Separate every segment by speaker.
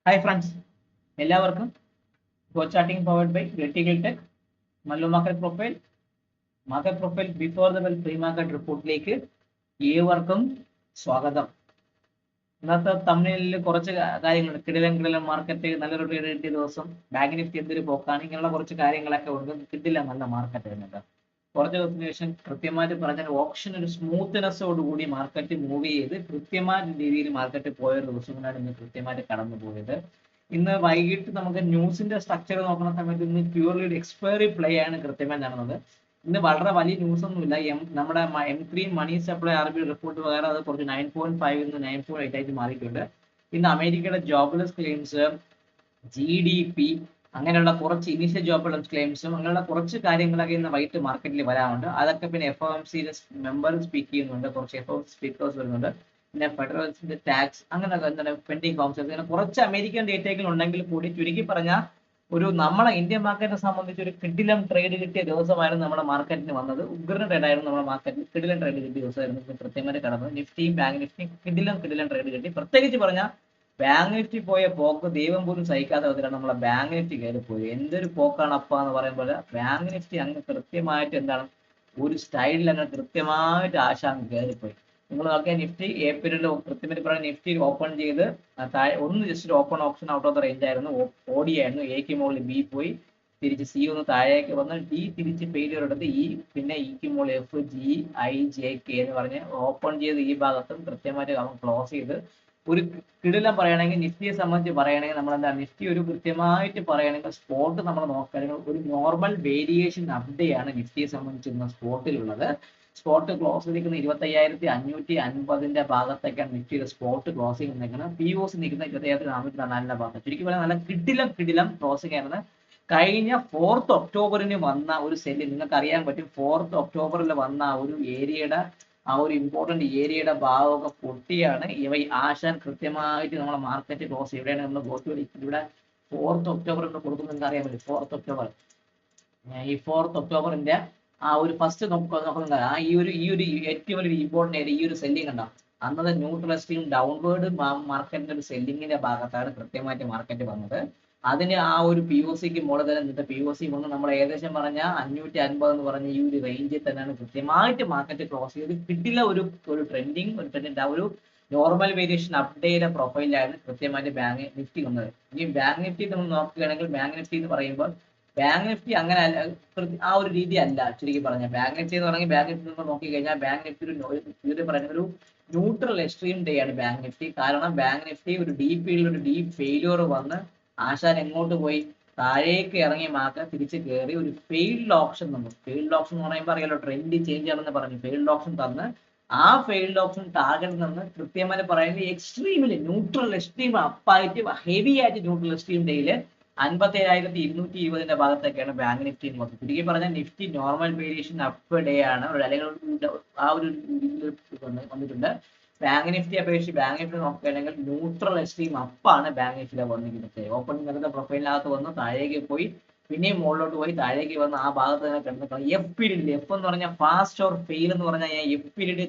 Speaker 1: Hi friends, എല്ലാവർക്കും Go Charting powered by Vertical Tech Mallu Market Profile before the bell pre market റിപ്പോർട്ടിലേക്ക് ഏവർക്കും സ്വാഗതം. ഇന്നത്തെ തമിഴിൽ കുറച്ച് കാര്യങ്ങളുണ്ട്. കിടിലൻ മാർക്കറ്റ്, നല്ലൊരു ട്രേഡ് കിട്ടിയ ദിവസം, ബാങ്ക് നിഫ്റ്റി എന്തൊരു പോക്കാണ്, ഇങ്ങനെയുള്ള കുറച്ച് കാര്യങ്ങളൊക്കെ ഉണ്ട്. കിട്ടില്ല നല്ല മാർക്കറ്റ് വരുന്നുണ്ട്. കുറച്ച് ദിവസത്തിന് ശേഷം കൃത്യമായിട്ട് പറഞ്ഞാൽ ഓപ്ഷൻ ഒരു സ്മൂത്ത്നെസ്സോടുകൂടി മാർക്കറ്റ് മൂവ് ചെയ്ത് കൃത്യമായ രീതിയിൽ മാർക്കറ്റ് പോയ ഒരു ദിവസം കൊണ്ടാണ് ഇന്ന് കൃത്യമായിട്ട് കടന്നു പോയത്. ഇന്ന് വൈകിട്ട് നമുക്ക് ന്യൂസിന്റെ സ്ട്രക്ചർ നോക്കുന്ന സമയത്ത് ഇന്ന് പ്യൂർലി ഒരു എക്സ്പയറി പ്ലേ ആണ് കൃത്യമായി നടന്നത്. ഇന്ന് വളരെ വലിയ ന്യൂസ് ഒന്നുമില്ല. നമ്മുടെ M3 money supply RBI report പ്രകാരം അത് കുറച്ച് 9.5 നിന്ന് 9.8 ആയിട്ട് മാറിയിട്ടുണ്ട്. ഇന്ന് അമേരിക്കയുടെ ജോബ്ലെസ് ക്ലെയിംസ്, GDP, അങ്ങനെയുള്ള കുറച്ച് ഇനീഷ്യൽ ജോബ്ലെസ് ക്ലെയിംസും അങ്ങനെയുള്ള കുറച്ച് കാര്യങ്ങളൊക്കെ ഇന്ന് വൈകിട്ട് മാർക്കറ്റിൽ വരാറുണ്ട്. അതൊക്കെ പിന്നെ FOMC മെമ്പർ സ്പീക്ക് ചെയ്യുന്നുണ്ട്, കുറച്ച് FOMC സ്പീക്കേഴ്സ് വരുന്നുണ്ട്, പിന്നെ ഫെഡറൽസിന്റെ ടാക്സ്, അങ്ങനെ എന്താണ് പെൻഡിങ് കോൺസെപ്റ്റ്, അങ്ങനെ കുറച്ച് അമേരിക്കൻ ഡേറ്റകൾ ഉണ്ടെങ്കിൽ കൂടി ചുരുക്കി പറഞ്ഞാൽ ഒരു നമ്മളെ ഇന്ത്യൻ മാർക്കറ്റിനെ സംബന്ധിച്ച് ഒരു കിടിലം ട്രേഡ് കിട്ടിയ ദിവസമായിരുന്നു നമ്മുടെ മാർക്കറ്റിന് വന്നത്. ഉഗ്രൻ ട്രേഡ് ആയിരുന്നു നമ്മുടെ മാർക്കറ്റിൽ. കിടിലൻ ട്രേഡ് കിട്ടിയ ദിവസമായിരുന്നു കൃത്യമായിട്ട് കടന്നത്. നിഫ്റ്റിയും ബാങ്ക് നിഫ്റ്റിയും കിടിലം ട്രേഡ് കിട്ടി. പ്രത്യേകിച്ച് പറഞ്ഞാൽ ബാങ്ക് നിഫ്റ്റി പോയ പോക്ക് ദൈവം പോലും സഹിക്കാത്ത വിധത്തിലാണ് നമ്മളെ ബാങ്ക് നിഫ്റ്റി കയറി പോയത്. എന്തൊരു പോക്കാണ് അപ്പ എന്ന് പറയുമ്പോൾ ബാങ്ക് നിഫ്റ്റി അങ്ങ് കൃത്യമായിട്ട് എന്താണ് ഒരു സ്റ്റൈലിൽ അങ്ങ് കൃത്യമായിട്ട് ആശാങ്ങ് കയറിപ്പോയി. നിങ്ങൾ നോക്കിയാൽ നിഫ്റ്റി ഏപ്രിലിൽ കൃത്യമായിട്ട് പറയാൻ നിഫ്റ്റി ഓപ്പൺ ചെയ്ത് താഴെ ഒന്ന് just open option out of the range ആയിരുന്നു, ഓടിയായിരുന്നു. എക്ക് മുകളിൽ ബി പോയി, തിരിച്ച് സി ഒന്ന് താഴേക്ക് വന്ന് ഡി തിരിച്ച് ഫെയിലിയർ എടുത്ത് ഇ, പിന്നെ ഇക്ക് മുകളിൽ FGIJK എന്ന് പറഞ്ഞ് ഓപ്പൺ ചെയ്ത് ഈ ഭാഗത്തും കൃത്യമായിട്ട് അവൻ ക്ലോസ് ചെയ്ത് ഒരു കിടിലം പറയുകയാണെങ്കിൽ നിഫ്റ്റിയെ സംബന്ധിച്ച് പറയുകയാണെങ്കിൽ നമ്മൾ എന്താ നിഫ്റ്റി ഒരു കൃത്യമായിട്ട് പറയുകയാണെങ്കിൽ സ്പോട്ട് നമ്മൾ നോക്കുകയാണെങ്കിൽ ഒരു നോർമൽ വേരിയേഷൻ അപ്ഡേറ്റ് ആണ് നിഫ്റ്റിയെ സംബന്ധിച്ച് സ്പോട്ടിലുള്ളത്. സ്പോട്ട് ക്ലോസ് ചെയ്തിരിക്കുന്ന 25,550 ഭാഗത്തേക്കാണ് നിഫ്റ്റിയുടെ സ്പോട്ട് ക്ലോസിംഗ് നിൽക്കുന്നത്. POC നിൽക്കുന്ന 27,404 ഭാഗത്ത്. ചുരുക്കി പറയാൻ നല്ല കിടിലം ക്ലോസിംഗ് ആയിരുന്നു. കഴിഞ്ഞ 4th ഒക്ടോബറിന് വന്ന ഒരു സെല്ല് നിങ്ങൾക്ക് അറിയാൻ പറ്റും. 4th ഒക്ടോബറിൽ വന്ന ഒരു ഏരിയയുടെ ഒരു ഇമ്പോർട്ടന്റ് ഏരിയയുടെ ഭാഗമൊക്കെ പൊട്ടിയാണ് ആശാൻ കൃത്യമായിട്ട് നമ്മളെ മാർക്കറ്റ് ക്ലോസ് എവിടെയാണ് നമ്മൾ ഇവിടെ 4th ഒക്ടോബർ എന്ന് കൊടുക്കുന്നത് അറിയാൻ പറ്റും. 4th ഒക്ടോബർ, ഈ 4th ഒക്ടോബറിന്റെ ഒരു ഫസ്റ്റ് നോക്കുന്നത് ഈ ഒരു ഏറ്റവും വലിയ ഇമ്പോർട്ടന്റ് ഏരിയ ഈ ഒരു സെല്ലിംഗ് ഉണ്ടാവും. അന്നത്തെ ന്യൂട്രൽ എക്സ്ട്രീം ഡൗൺവേർഡ് മാർക്കറ്റിന്റെ ഒരു സെല്ലിങ്ങിന്റെ ഭാഗത്താണ് കൃത്യമായിട്ട് മാർക്കറ്റ് വന്നത്. അതിന് ഒരു POCക്ക് മുകളിൽ തന്നെ നിന്നിട്ട് POC വന്ന് നമ്മൾ ഏകദേശം പറഞ്ഞ 550 എന്ന് പറഞ്ഞ ഈ ഒരു റേഞ്ചിൽ തന്നെയാണ് കൃത്യമായിട്ട് മാർക്കറ്റ് ക്ലോസ് ചെയ്ത് കിട്ടില്ല. ഒരു ട്രെൻഡിങ് ഒരു നോർമൽ വേരിയേഷൻ അപ്ഡേറ്റ് പ്രൊഫൈലായിരുന്നു കൃത്യമായിട്ട് ബാങ്ക് നിഫ്റ്റി വന്നത്. ഇനി ബാങ്ക് നിഫ്റ്റി നമ്മൾ നോക്കുകയാണെങ്കിൽ ബാങ്ക് നിഫ്റ്റി എന്ന് പറയുമ്പോൾ ബാങ്ക് നിഫ്റ്റി അങ്ങനെ അല്ല, ഒരു രീതി അല്ല. ചുരുക്കി പറഞ്ഞാൽ ബാങ്ക് നിഫ്റ്റി എന്ന് പറഞ്ഞാൽ ബാങ്ക് നിഫ്റ്റി നമ്മൾ നോക്കി കഴിഞ്ഞാൽ ബാങ്ക് നിഫ്റ്റി ഒരു ന്യൂട്രൽ എക്സ്ട്രീം ഡേ ആണ് ബാങ്ക് നിഫ്റ്റി. കാരണം ബാങ്ക് നിഫ്റ്റി ഒരു ഡീപ്പ് ഫെയിലിയർ വന്ന് ആശാൻ എങ്ങോട്ട് പോയി താഴേക്ക് ഇറങ്ങി മാർക്കറ്റ് തിരിച്ച് കയറി ഒരു ഫെയിൽഡ് ഓപ്ഷൻ തന്നു. ഫെയിൽഡ് ഓപ്ഷൻ എന്ന് പറയുമ്പോൾ അറിയാലോ, ട്രെൻഡ് ചേഞ്ച് ആണെന്ന് പറഞ്ഞു. ഫെയിൽഡ് ഓപ്ഷൻ തന്ന് ആ ഫെയിൽഡ് ഓപ്ഷൻ ടാർഗറ്റ് നിന്ന് കൃത്യമായി പറയുന്നത് എക്സ്ട്രീമില് ന്യൂട്രൽ എക്സ്ട്രീം അപ്പായിട്ട് ഹെവി ആയിട്ട് ന്യൂട്രൽ എക്സ്ട്രീം ഡേയില് 57,220 ഭാഗത്തേക്കാണ് ബാങ്ക് നിഫ്റ്റി മൊത്തം. ചുരുക്കി പറഞ്ഞാൽ Nifty normal variation up day ആണ്, അല്ലെങ്കിൽ ഒരു വന്നിട്ടുണ്ട്. ബാങ്ക് നിഫ്റ്റി അപേക്ഷിച്ച് ബാങ്ക് നിഫ്റ്റി നോക്കുകയാണെങ്കിൽ ന്യൂട്രൽ എക്സ്ട്രീം അപ്പാണ് ബാങ്ക് നിഫ്റ്റിയുടെ വന്നിരിക്കുന്നത്. ഓപ്പണിംഗ് വരുന്ന പ്രൊഫൈലിനകത്ത് വന്ന് താഴേക്ക് പോയി, പിന്നെയും മുകളിലോട്ട് പോയി താഴേക്ക് വന്ന് ആ ഭാഗത്ത് തന്നെ കിടന്നിട്ടുണ്ട്. F എന്ന് പറഞ്ഞാൽ ഫാസ്റ്റ് ഓർ ഫെയിൽ എന്ന് പറഞ്ഞാൽ F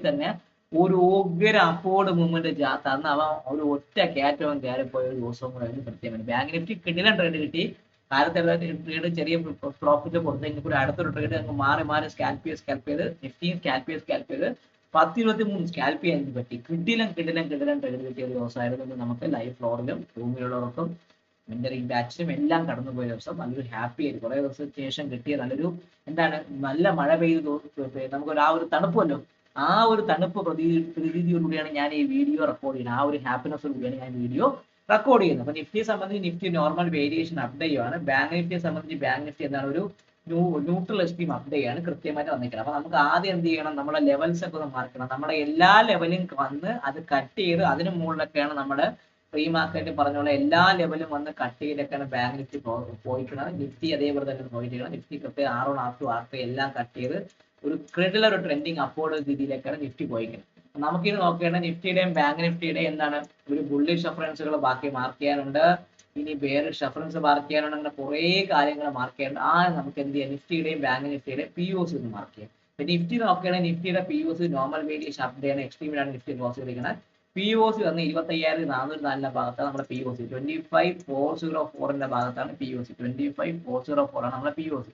Speaker 1: തന്നെ ഒരു ഉഗ്ര അപ്പോർഡ് മൂവ്മെന്റ് തന്ന അവൻ ഒരു ഒറ്റ കയറ്റവും കയറിപ്പോയ ഒരു ദിവസവും കൂടെ കൃത്യമാണ്. ബാങ്ക് നിഫ്റ്റി കിടിലൻ ട്രേഡ് കിട്ടി. കാലത്തെ ട്രേഡ് ചെറിയ പ്രോഫിറ്റ് കൊടുത്തെങ്കിൽ കൂടി അടുത്തൊരു ട്രേഡ് അങ്ങ് മാറി സ്കാൽപ്പ് ചെയ്ത് നിഫ്റ്റിയും സ്കാൽപ്പ് ചെയ്ത് 10-23 സ്കാൽപ്പ് ചെയ്യാൻ പറ്റി. കിടിലൻ ട്രേഡ് കിട്ടിയ ഒരു ദിവസമായിരുന്നു നമുക്ക് ലൈവ് ഫ്ലോറിലും റൂമിലുള്ളവർക്കും മെന്ററിംഗ് ബാച്ചിലും എല്ലാം കടന്നുപോയ ദിവസം. നല്ലൊരു ഹാപ്പി ആയിട്ട് കുറെ ദിവസത്തിന് ശേഷം കിട്ടിയ നല്ലൊരു നല്ല മഴ പെയ്ത് നമുക്ക് ഒരു തണുപ്പല്ലോ, ഒരു തണുപ്പ് പ്രതീതിയോടുകൂടിയാണ് ഞാൻ ഈ വീഡിയോ റെക്കോർഡ് ചെയ്യുന്നത്. ഒരു ഹാപ്പിനെസ്സോടുകൂടിയാണ് ഞാൻ വീഡിയോ റെക്കോർഡ് ചെയ്യുന്നത്. അപ്പൊ നിഫ്റ്റിയെ സംബന്ധിച്ച് നിഫ്റ്റി നോർമൽ വേരിയേഷൻ അപ്ഡേറ്റ് ആണ്. ബാങ്ക് നിഫ്റ്റിയെ സംബന്ധിച്ച് ബാങ്ക് നിഫ്റ്റി എന്താണ് ഒരു ന്യൂട്രൽ എക്സ്ട്രീം അപ്ഡേറ്റ് ആണ് കൃത്യമായിട്ട് വന്നിരിക്കുന്നത്. അപ്പൊ നമുക്ക് ആദ്യം എന്ത് ചെയ്യണം, നമ്മുടെ ലെവൽസ് ഒക്കെ ഒന്ന് മാർക്കണം. നമ്മുടെ എല്ലാ ലെവലും വന്ന് അത് കട്ട് ചെയ്ത് അതിന് മുകളിലൊക്കെയാണ് നമ്മുടെ പ്രീ മാർക്കറ്റ് പറഞ്ഞുള്ള എല്ലാ ലെവലും വന്ന് കട്ട് ചെയ്തൊക്കെയാണ് ബാങ്ക് നിഫ്റ്റി പോയിരിക്കുന്നത്. നിഫ്റ്റി അതേപോലെ തന്നെ പോയിരിക്കണം. നിഫ്റ്റി കൃത്യം R1 R2 R3 എല്ലാം കട്ട് ചെയ്ത് ഒരു ക്രെഡിലർ ഒരു ട്രെൻഡിങ് അപ്പോർഡ് രീതിയിലേക്കാണ് നിഫ്റ്റി പോയിരിക്കുന്നത്. നമുക്കിത് നോക്കേണ്ട നിഫ്റ്റിയുടെയും ബാങ്ക് നിഫ്റ്റിയുടെയും എന്താണ് ഒരു ബുള്ളിഷ് റഫറൻസുകൾ ബാക്കി മാർക്ക് ചെയ്യാനുണ്ട്. ഇനി ബെയറിഷ് റഫറൻസ് മാർക്ക് ചെയ്യാനുണ്ട്. അങ്ങനെ കുറേ കാര്യങ്ങൾ മാർക്ക് ചെയ്യാനുണ്ട്. നമുക്ക് എന്ത് ചെയ്യാം, നിഫ്റ്റിയുടെയും ബാങ്ക് നിഫ്റ്റിയുടെയും POC ഒന്ന് മാർക്ക് ചെയ്യാം. നിഫ്റ്റി നോക്കുകയാണെങ്കിൽ നിഫ്റ്റിയുടെ POC നോർമൽ വേരിയേഷൻ അപ്ഡേറ്റ് ആണ്. എക്സ്ട്രീമിലാണ് നിഫ്റ്റി ക്ലോസ് ചെയ്തിരിക്കുന്നത്. POC വന്ന് 25,404 ഭാഗത്താണ് നമ്മുടെ POC. 25404 ഭാഗത്താണ് POC. 25404 ആണ് നമ്മുടെ POC.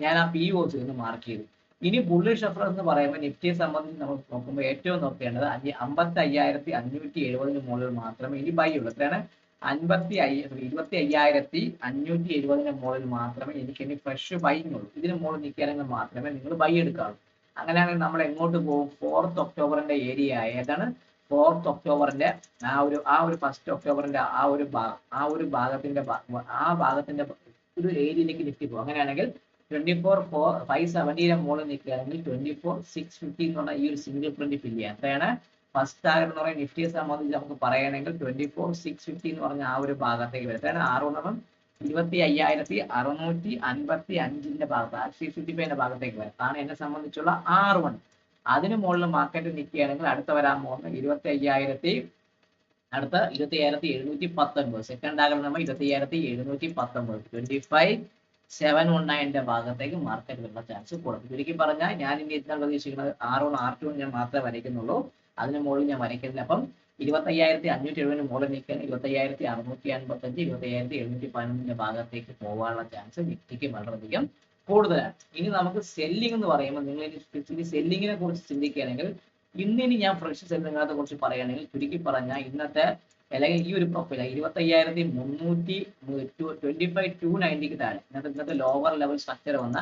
Speaker 1: ഞാൻ ആ POC ഒന്ന് മാർക്ക് ചെയ്തു. ഇനി ബുള്ളിഷ് റെഫറൻസ് എന്ന് പറയുമ്പോൾ നിഫ്റ്റിയെ സംബന്ധിച്ച് നമ്മൾ നോക്കുമ്പോൾ ഏറ്റവും നോക്കേണ്ടത് 55,570 മുകളിൽ മാത്രമേ ഇനി ബൈ ഉള്ളൂ. എത്രയാണ്? 25,570 മുകളിൽ മാത്രമേ എനിക്ക് ഇനി ഫ്രഷ് ബൈങ് ഉള്ളൂ. ഇതിന് മുകളിൽ നിൽക്കുകയാണെങ്കിൽ മാത്രമേ നിങ്ങൾ ബൈ എടുക്കാറുള്ളൂ. അങ്ങനെയാണെങ്കിൽ നമ്മൾ എങ്ങോട്ട് പോകും? 4th ഒക്ടോബറിന്റെ ഏരിയ ആയ ഏതാണ്? 4th ഒക്ടോബറിന്റെ ആ ഒരു 1st ഒക്ടോബറിന്റെ ആ ഒരു ഭാഗത്തിന്റെ ഒരു ഏരിയയിലേക്ക് നിഫ്റ്റി പോകും. അങ്ങനെയാണെങ്കിൽ 24,570 മുകളിൽ നിൽക്കുകയാണെങ്കിൽ 24,650 എന്ന് പറഞ്ഞാൽ ഈ ഒരു സിംഗിൾ പ്രിന്റ് ഫില്ല് ചെയ്യാം. എത്രയാണ്? ഫസ്റ്റ് ടാർഗറ്റ് എന്ന് പറയുന്നത് നിഫ്റ്റിയെ സംബന്ധിച്ച് നമുക്ക് പറയുകയാണെങ്കിൽ 24,650 എന്ന് പറഞ്ഞ ആ ഒരു ഭാഗത്തേക്ക് വരും. എത്രയാണ്? 25,655 ഭാഗത്ത് 655 ഭാഗത്തേക്ക് വരും. അതാണ് എന്നെ സംബന്ധിച്ചുള്ള R1. അതിന് മുകളിൽ മാർക്കറ്റ് നിൽക്കുകയാണെങ്കിൽ അടുത്ത വരാൻ പോകുന്ന 25,719 സെക്കൻഡ് ടാർഗറ്റ് നമ്മൾ 25,719 25,719 ഭാഗത്തേക്ക് മാർക്കറ്റ് വരുന്ന ചാൻസ് കൂടും. ചുരുക്കി പറഞ്ഞാൽ ഞാൻ ഇനി എന്താണ് പ്രതീക്ഷിക്കുന്നത്? R1 R2 ഞാൻ മാത്രമേ വരയ്ക്കുന്നുള്ളൂ. അതിന് മുകളിൽ ഞാൻ വരയ്ക്കുന്നില്ല. അപ്പം 25,570 മുകളിൽ നിൽക്കാൻ 25,655 25,711 ഭാഗത്തേക്ക് പോകാനുള്ള ചാൻസ് നിഫ്റ്റിക്ക് വളരെയധികം കൂടുതലാണ്. ഇനി നമുക്ക് സെല്ലിംഗ് എന്ന് പറയുമ്പോൾ നിങ്ങൾ ഇനി സെല്ലിങ്ങിനെ കുറിച്ച് ചിന്തിക്കുകയാണെങ്കിൽ ഇന്നിനി ഞാൻ ഫ്രഷ് സെല്ലിങ്ങിനെ കുറിച്ച് പറയുകയാണെങ്കിൽ ചുരുക്കി പറഞ്ഞാൽ ഇന്നത്തെ അല്ലെങ്കിൽ ഈ ഒരു പ്രൊഫൈൽ 25,290 താഴെ ഇന്നത്തെ ലോവർ ലെവൽ സ്ട്രക്ചർ വന്ന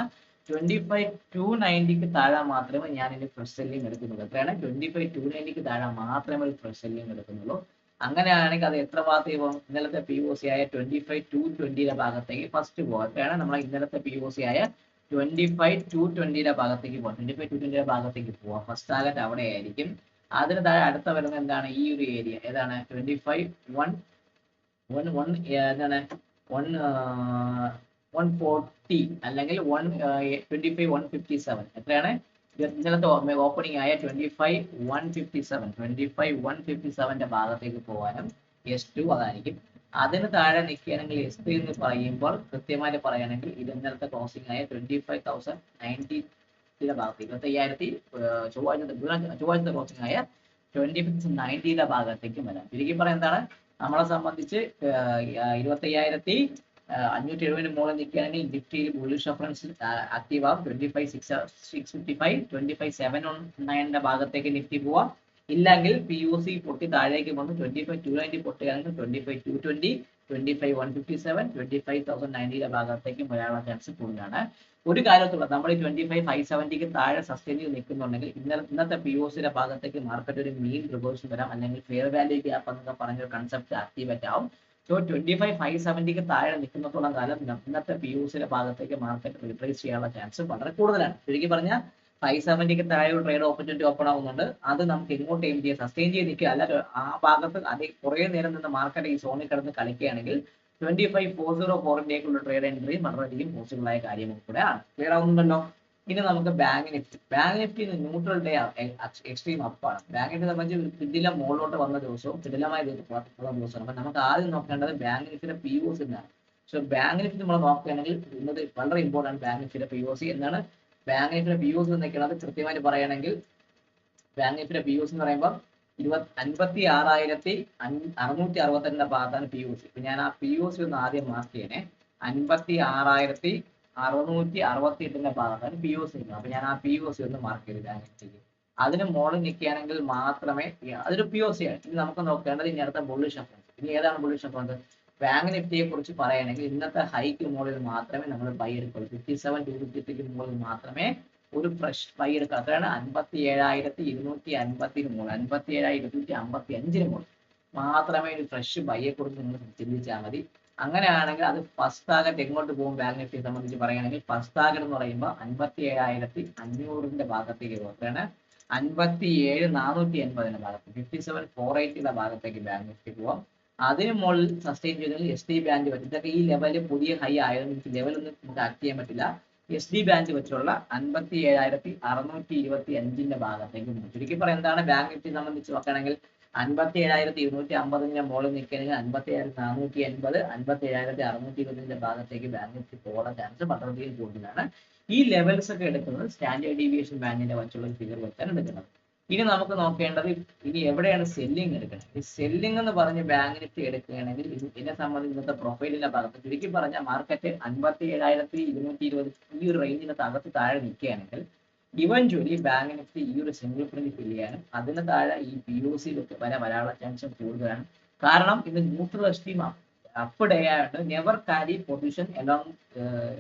Speaker 1: 25,290 താഴെ മാത്രമേ ഞാൻ ഇനി ഫ്രഷ് സെല്ലിംഗ് എടുക്കുന്നുള്ളൂ. എത്രയാണ്? 25,290 താഴെ മാത്രമേ ഒരു ഫ്രഷ് സെല്ലിംഗ് എടുക്കുന്നുള്ളൂ. അങ്ങനെയാണെങ്കിൽ അത് എത്ര ഭാഗത്തേക്ക് പോകും? ഇന്നലത്തെ POC ആയ 25,220 ഭാഗത്തേക്ക് ഫസ്റ്റ് പോകും. എത്രയാണ്? നമ്മളെ ഇന്നലത്തെ POC ആയ 25,220 ഭാഗത്തേക്ക് പോകാം. 25,220 ഭാഗത്തേക്ക് പോവാം. ഫസ്റ്റ് ടാർഗറ്റ് അവിടെ ആയിരിക്കും. അതിന് താഴെ അടുത്ത വരുന്നത് എന്താണ്? ഈ ഒരു ഏരിയ ഏതാണ്? 140 അല്ലെങ്കിൽ 25,157. എത്രയാണ്? ഇന്നലത്തെ ഓപ്പണിംഗ് ആയ 25,157 ഭാഗത്തേക്ക് പോകാനും S2 അതായിരിക്കും. അതിന് താഴെ നിൽക്കുകയാണെങ്കിൽ S3 എന്ന് പറയുമ്പോൾ കൃത്യമായിട്ട് പറയുകയാണെങ്കിൽ ഇത് ഇന്നലത്തെ ക്ലോസിംഗ് ആയ 25,090 ഭാഗത്ത് 25,000 ചൊവ്വാഴ്ചത്തെ ക്ലോസിംഗ് ആയ 25,090 ഭാഗത്തേക്കും വരാം. ചുരുക്കി പറയാൻ എന്താണ്? നമ്മളെ സംബന്ധിച്ച് 25,570 മുകളിൽ നിൽക്കുകയാണെങ്കിൽ നിഫ്റ്റിയിൽ ബുള്ളിഷ് റെഫറൻസ് ആക്റ്റീവ് ആവും. 25,655 25,719 ഭാഗത്തേക്ക് നിഫ്റ്റി പോവാം. ഇല്ലെങ്കിൽ POC പൊട്ടി താഴേക്ക് വന്ന് 25,290 പൊട്ടുകയാണെങ്കിൽ 25,220 25,157 25,090 ഭാഗത്തേക്കും വരാനുള്ള ചാൻസ് കൂടുതലാണ്. ഒരു കാര്യത്തുള്ള നമ്മൾ ഈ 25,570 താഴെ സസ്റ്റെയിൻ ചെയ്ത് നിൽക്കുന്നുണ്ടെങ്കിൽ ഇന്നത്തെ POCയുടെ ഭാഗത്തേക്ക് മാർക്കറ്റ് ഒരു മീൻ റിവേഴ്സൽ വരാം, അല്ലെങ്കിൽ ഫെയർ വാല്യൂ ഗ്യാപ്പ് എന്നൊക്കെ പറഞ്ഞൊരു കൺസെപ്റ്റ് ആക്ടിവേറ്റ് ആവും. സോ 25,570 താഴെ നിൽക്കുന്നത്തോളം കാലം ഇന്നത്തെ POCയുടെ ഭാഗത്തേക്ക് മാർക്കറ്റ് റീട്രേസ് ചെയ്യാനുള്ള ചാൻസ് വളരെ കൂടുതലാണ്. ചുരുക്കി പറഞ്ഞാൽ 570 താഴെ ഒരു ട്രേഡ് ഓപ്പർച്യൂണിറ്റി ഓപ്പൺ ആവുന്നുണ്ട്. അത് നമുക്ക് എങ്ങോട്ട് എയിം ചെയ്യാം? സസ്റ്റെയിൻ ചെയ്ത് നിൽക്കുക അല്ല ആ ഭാഗത്ത് കുറേ നേരം നിന്ന് മാർക്കറ്റ് ഈ സോണിൽ കിടന്ന് കളിക്കുകയാണെങ്കിൽ 25,404 ട്രേഡ് എൻട്രി വളരെയധികം പോസിബിൾ ആയ കാര്യം കൂടെ ആണ്. ക്ലിയർ ആവുന്നുണ്ടല്ലോ? ഇനി നമുക്ക് bank Nifty neutral day extreme അപ്പാണ്. ബാങ്ക് നിഫ്റ്റി സംബന്ധിച്ച് കിടിലം മുകളിലോട്ട് വന്ന ദിവസവും കിടിലമായ ദിവസമാണ്. അപ്പൊ നമുക്ക് ആദ്യം നോക്കേണ്ടത് ബാങ്ക് നിഫ്റ്റിയുടെ POC എന്നാണ്. സോ ബാങ്ക് നിഫ്റ്റി നമ്മൾ നോക്കുകയാണെങ്കിൽ ഇന്നത് വളരെ ഇമ്പോർട്ടൻറ്റ്. ബാങ്ക് നിഫ്റ്റിയുടെ POC എന്താണ്? ബാങ്ക് നിഫ്റ്റിയുടെ POC നിൽക്കുന്നത് കൃത്യമായിട്ട് പറയുകയാണെങ്കിൽ ബാങ്ക് നിഫ്റ്റിയുടെ POC എന്ന് പറയുമ്പോൾ 56,662 ഭാഗത്താണ് POC. ഇപ്പൊ ഞാൻ ആ POC ഒന്ന് ആദ്യം മാർക്ക് ചെയ്യണേ. 56,668 ഭാഗത്താണ് POC. അപ്പൊ ഞാൻ ആ POC ഒന്ന് മാർക്ക് ചെയ്ത് ബാങ്ക് നിഫ്റ്റിക്ക്. അതിന് മുകളിൽ നിൽക്കുകയാണെങ്കിൽ മാത്രമേ അതൊരു POC ആണ്. ഇനി നമുക്ക് നോക്കേണ്ടത് ഇനി അടുത്ത ബുള്ളിഷ് റെഫറൻസ്. ഇനി ഏതാണ് ബുള്ളിഷ് റെഫറൻസ്? ബാങ്ക് നിഫ്റ്റിയെ കുറിച്ച് പറയുകയാണെങ്കിൽ ഇന്നത്തെ ഹൈക്ക് മുകളിൽ മാത്രമേ നമ്മൾ ബൈ എടുക്കുള്ളൂ. 57,253 മുകളിൽ മാത്രമേ ഒരു ഫ്രഷ് ബൈ എടുക്കുക. അത്രയാണ് 57,250 മുകളിൽ 57,255 മുകളിൽ മാത്രമേ ഒരു ഫ്രഷ് ബൈയെ കുറിച്ച് നിങ്ങൾ ചിന്തിച്ചാൽ മതി. അങ്ങനെയാണെങ്കിൽ അത് ഫസ്റ്റ് ടാർഗറ്റ് എങ്ങോട്ട് പോകും? ബാങ്ക് നിഫ്റ്റിയെ സംബന്ധിച്ച് പറയുകയാണെങ്കിൽ ഫസ്റ്റ് ടാർഗറ്റ് എന്ന് പറയുമ്പോൾ 57,500 ഭാഗത്തേക്ക് പോകും. അത്രയാണ് 57,480 ഭാഗത്ത് 57,480 ഭാഗത്തേക്ക് ബാങ്ക് നിഫ്റ്റി പോവാം. അതിന് മുകളിൽ സസ്റ്റെയിൻ ചെയ്തെങ്കിൽ SD ബാൻഡ് പറ്റും. ഇതൊക്കെ ഈ ലെവലിൽ പുതിയ ഹൈ ആയതുകൊണ്ട് എനിക്ക് ലെവലൊന്നും നമുക്ക് ആക്ട് ചെയ്യാൻ പറ്റില്ല. SD ബാൻഡ് വെച്ചുള്ള 57,625 ഭാഗത്തേക്ക് പോകും. ചുരുക്കി പറയാൻ എന്താണ്? ബാങ്ക് നിഫ്റ്റി സംബന്ധിച്ച് നോക്കുകയാണെങ്കിൽ 57,250 മുകളിൽ നിൽക്കുകയാണെങ്കിൽ 57,480 57,625 ഭാഗത്തേക്ക് ബാങ്ക് നിഫ്റ്റി പോകാനുള്ള ചാൻസ് വളരെയധികം കൂടുതലാണ്. ഈ ലെവൽസ് ഒക്കെ എടുക്കുന്നത് സ്റ്റാൻഡേർഡ് ഡീവിയേഷൻ ബാൻഡിന്റെ വെച്ചുള്ള ഫിഗർ വെച്ചാണ് എടുക്കുന്നത്. ഇനി നമുക്ക് നോക്കേണ്ടത് ഇനി എവിടെയാണ് സെല്ലിംഗ് എടുക്കുന്നത്. ഈ സെല്ലിംഗ് എന്ന് പറഞ്ഞ് ബാങ്ക് നിഫ്റ്റി എടുക്കുകയാണെങ്കിൽ എന്നെ സംബന്ധിച്ച് ഇന്നത്തെ പ്രൊഫൈലിന്റെ ഭാഗത്ത് ചുരുക്കി പറഞ്ഞാൽ മാർക്കറ്റ് 57,220 ഈ ഒരു റേഞ്ചിന് തകർത്ത് താഴെ നിൽക്കുകയാണെങ്കിൽ ഇവഞ്ച്വലി ബാങ്ക് നിഫ്റ്റി ഈ ഒരു സിംഗിൾ പ്രിന്റ് ഫിൽ ചെയ്യാനും അതിന് താഴെ ഈ POC വരാനുള്ള ചാൻസ് കൂടുതലാണ്. കാരണം ഇത് ന്യൂട്രൽ സ്റ്റീം അപ്പ് ഡേ ആയിട്ട് നെവർ കാരി പൊസിഷൻ എലോങ്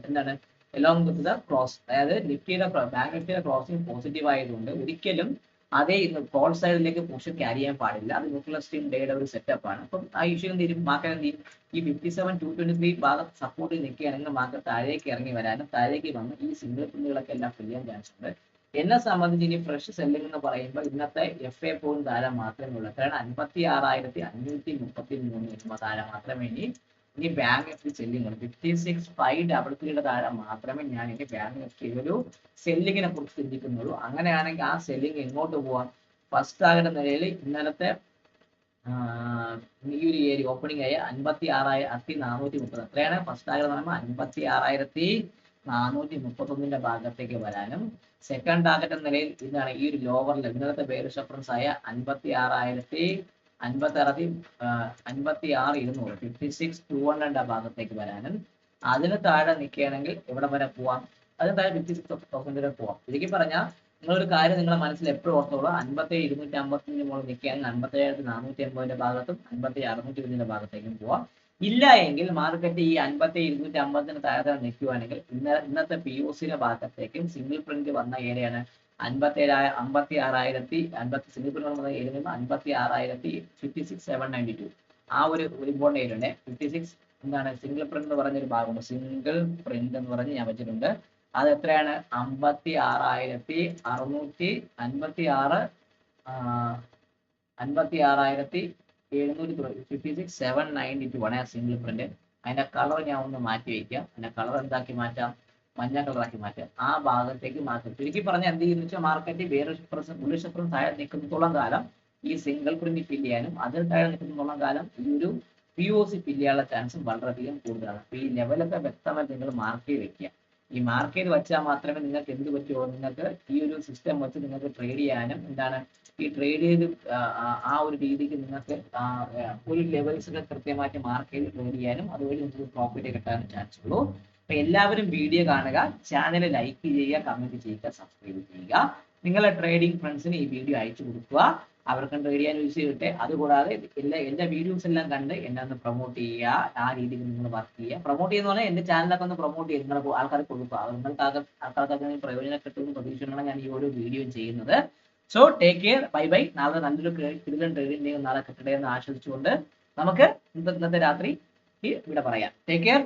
Speaker 1: എന്താണ് എലോങ് വിത്ത് ദ ക്രോസ്, അതായത് നിഫ്റ്റിയുടെ ബാങ്ക് നിഫ്റ്റിയുടെ ക്രോസിംഗ് പോസിറ്റീവ് ആയതുകൊണ്ട് ഒരിക്കലും അതേ കോൾ സൈഡിലേക്ക് പൊസിഷൻ ക്യാരി ചെയ്യാൻ പാടില്ല. അത് ന്യൂട്രൽ സ്റ്റീം ഡേയുടെ ഒരു സെറ്റപ്പ് ആണ്. അപ്പം ആ ഇഷ്യൂ എന്ത് ചെയ്യും, മാർക്കറ്റ് എന്ത് ചെയ്യും, ഈ 57,223 ഭാഗത്ത് സപ്പോർട്ട് നിൽക്കുകയാണെങ്കിൽ മാർക്കറ്റ് താഴേക്ക് ഇറങ്ങി വരാനും താഴേക്ക് വന്ന് ഈ സിംഗിൾ പ്രിന്റുകളൊക്കെ എല്ലാം ഫിൽ ചെയ്യാൻ ചാൻസ് ഉണ്ട്. എന്നെ സംബന്ധിച്ച് ഇനി ഫ്രഷ് സെല്ലിംഗ് എന്ന് പറയുമ്പോൾ ഇന്നത്തെ FA പോയിന്റ് താഴെ മാത്രമേ ഉള്ളൂ. കാരണം 56,533 താഴെ മാത്രമേ ഇനി ബാങ്ക് നിഫ്റ്റി സെല്ലിംഗ് ഉണ്ട്. 56,533 താഴെ മാത്രമേ ഞാൻ ഇനി ബാങ്ക് നിഫ്റ്റി ഒരു സെല്ലിങ്ങിനെ കുറിച്ച് ചിന്തിക്കുന്നുള്ളൂ. അങ്ങനെയാണെങ്കിൽ ആ സെല്ലിംഗ് എങ്ങോട്ട് പോവാം? ഫസ്റ്റ് ടാർഗറ്റ് നിലയിൽ ഇന്നലത്തെ ഈ ഒരു ഏരിയ ഓപ്പണിംഗ് ആയ 56,430 എത്രയാണ് ഫസ്റ്റ് ടാർഗറ്റ് എന്ന് പറയുമ്പോൾ 56,431 ഭാഗത്തേക്ക് വരാനും സെക്കൻഡ് ടാർഗറ്റ് എന്ന നിലയിൽ ഇതാണ് ഈ ഒരു ലോവർ ലെവൽ ഇന്നലത്തെ ബെയറിഷ് റഫറൻസ് ആയ 56,200 ഭാഗത്തേക്ക് വരാനും അതിന് താഴെ നിൽക്കുകയാണെങ്കിൽ എവിടെ വരെ പോവാം? അതിന് താഴെ 56,000 വരെ പോവാം. ശരിക്കും പറഞ്ഞാൽ നിങ്ങളൊരു കാര്യം നിങ്ങളുടെ മനസ്സിൽ എപ്പോഴും ഓർത്തോളൂ, 57,255 മുകളിൽ നിൽക്കുകയാണെങ്കിൽ 57,480 ഭാഗത്തും 57,620 ഭാഗത്തേക്കും പോവാം. ഇല്ല എങ്കിൽ മാർക്കറ്റ് ഈ 57,250 താഴെ നിൽക്കുകയാണെങ്കിൽ ഇന്നത്തെ POCയുടെ ഭാഗത്തേക്കും സിംഗിൾ പ്രിന്റ് വന്ന ഏരിയയാണ് 56,792 ആ ഒരു ഇമ്പോർട്ടൻ്റ് ഏരിയ ഉണ്ട്. 56 എന്താണ് സിംഗിൾ പ്രിന്റ് എന്ന് പറഞ്ഞൊരു ഭാഗമുണ്ട്. സിംഗിൾ പ്രിന്റ് എന്ന് പറഞ്ഞ് ഞാൻ വെച്ചിട്ടുണ്ട്. അത് എത്രയാണ്? 56,792 ആണ് സിംഗിൾ പ്രിന്റ്. അതിന്റെ കളർ ഞാൻ ഒന്ന് മാറ്റി വയ്ക്കാം. അതിന്റെ കളർ എന്താക്കി മാറ്റാം? മഞ്ഞ കളറാക്കി മാറ്റാം. ആ ഭാഗത്തേക്ക് മാറ്റാം. ചുരുക്കി പറഞ്ഞാൽ എന്ത് ചെയ്യുന്ന വെച്ചാൽ മാർക്കറ്റ് ബുള്ളിഷ് റഫറൻസ് താഴെ നിൽക്കുന്നിടത്തോളം കാലം ഈ സിംഗിൾ പ്രിന്റ് ഫിൽ ചെയ്യാനും അതിന് താഴെ നിൽക്കുന്നിടത്തോളം കാലം ഈ ഒരു POC ഫിൽ ചെയ്യാനുള്ള ചാൻസും വളരെയധികം കൂടുതലാണ്. അപ്പൊ ഈ ലെവലൊക്കെ വ്യക്തമായി നിങ്ങൾ മാർക്ക് ചെയ്ത് വെക്കുക. ഈ മാർക്ക് ചെയ്ത് വെച്ചാൽ മാത്രമേ നിങ്ങൾക്ക് എന്ത് പറ്റുമോ, നിങ്ങൾക്ക് ഈ ഒരു സിസ്റ്റം വെച്ച് നിങ്ങൾക്ക് ട്രേഡ് ചെയ്യാനും എന്താണ് ഈ ട്രേഡ് ചെയ്ത് ആ ഒരു രീതിക്ക് നിങ്ങൾക്ക് ഒരു ലെവൽസ് ഒക്കെ കൃത്യമായിട്ട് മാർക്ക് ചെയ്ത് ട്രേഡ് ചെയ്യാനും അതുവഴി നിങ്ങൾക്ക് പ്രോഫിറ്റ് കിട്ടാനും ചാൻസ് ഉള്ളൂ. അപ്പൊ എല്ലാവരും വീഡിയോ കാണുക, ചാനൽ ലൈക്ക് ചെയ്യുക, കമന്റ് ചെയ്യുക, സബ്സ്ക്രൈബ് ചെയ്യുക. നിങ്ങളുടെ ട്രേഡിംഗ് ഫ്രണ്ട്സിന് ഈ വീഡിയോ അയച്ചു കൊടുക്കുക, അവർക്ക് ട്രേഡ് ചെയ്യാൻ യൂസ് ചെയ്തിട്ട്. അതുകൂടാതെ എന്റെ വീഡിയോസ് എല്ലാം കണ്ട് എന്നെ ഒന്ന് പ്രൊമോട്ട് ചെയ്യുക. ആ രീതിയിൽ നിങ്ങൾ വർക്ക് ചെയ്യുക. പ്രൊമോട്ട് ചെയ്യുന്ന പറഞ്ഞാൽ എന്റെ ചാനലൊക്കെ ഒന്ന് പ്രൊമോട്ട് ചെയ്ത് നിങ്ങൾ ആൾക്കാർക്ക് കൊടുക്കുക. നിങ്ങൾക്ക് ആൾക്കാർക്ക് പ്രയോജനം കിട്ടുമെന്ന് പ്രതീക്ഷയാണ് ഞാൻ ഈ ഒരു വീഡിയോ ചെയ്യുന്നത്. So take care, bye bye. നാളെ നല്ലൊരു കിടിലൻ ട്രേഡിംഗ് നാളെ കിട്ടട്ടെ എന്ന് ആശ്വസിച്ചുകൊണ്ട് നമുക്ക് ഇന്നത്തെ രാത്രി ഇവിടെ പറയാം. Take care.